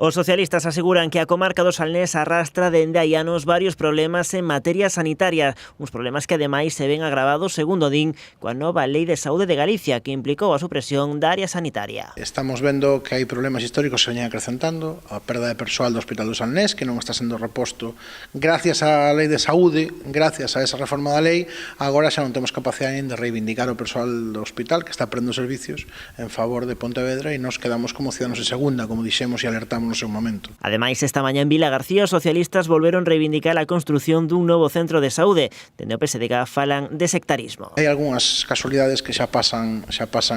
Os socialistas aseguran que a comarca do Salnés arrastra dende hai anos varios problemas en materia sanitaria, uns problemas que ademais se ven agravados, segundo din, coa nova Lei de Saúde de Galicia, que implicou a supresión da área sanitaria. Estamos vendo que hai problemas históricos que se veñen acrecentando, a perda de persoal do Hospital do Salnés, que non está sendo reposto gracias á Lei de Saúde, gracias a esa reforma da lei, agora xa non temos capacidade de reivindicar o persoal do hospital que está prendendo servicios en favor de Pontevedra e nos quedamos como ciudadanos de segunda, como dixemos e alertamos no seu momento. Ademais, esta mañá en Vilagarcía os socialistas volveron reivindicar a construción dun novo centro de saúde. Dende o PSDG falan de sectarismo. Hai algunhas casualidades que xa pasan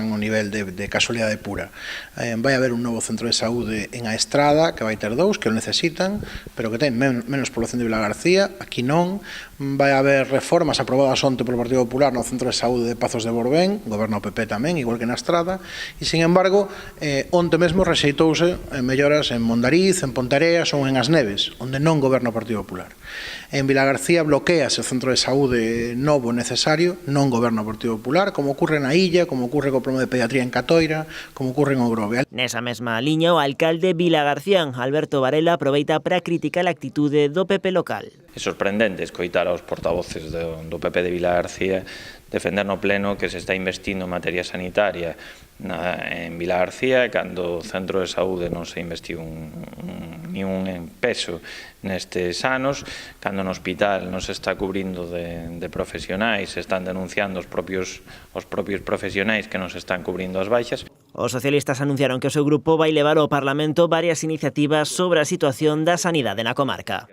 o nivel de casualidade pura. Vai haber un novo centro de saúde en A Estrada, que vai ter dous, que o necesitan, pero que ten menos población de Vilagarcía, aquí non. Vai haber reformas aprobadas onte polo Partido Popular no centro de saúde de Pazos de Borbén, goberna o PP tamén, igual que na Estrada, e, sin embargo, onte mesmo rexeitouse melloras en Mondariz, en Ponteareas ou en As Neves, onde non goberna o Partido Popular. En Vilagarcía bloquease o centro de saúde novo necesario, non goberna o Partido Popular, como ocurre na Illa, como ocurre co problema de pediatría en Catoira, como ocurre en Ogrove. Nesa mesma liña, o alcalde Vilagarcián, Alberto Varela, aproveita para criticar a actitude do PP local. É sorprendente escoitar aos portavoces do PP de Vilagarcía defender no pleno que se está investindo en materia sanitaria en Vilagarcía, cando o centro de saúde non se investiu ni un peso nestes anos, cando no hospital non se está cubrindo de profesionais, se están denunciando os propios profesionais que non se están cubrindo as baixas. Os socialistas anunciaron que o seu grupo vai levar ao Parlamento varias iniciativas sobre a situación da sanidade na comarca.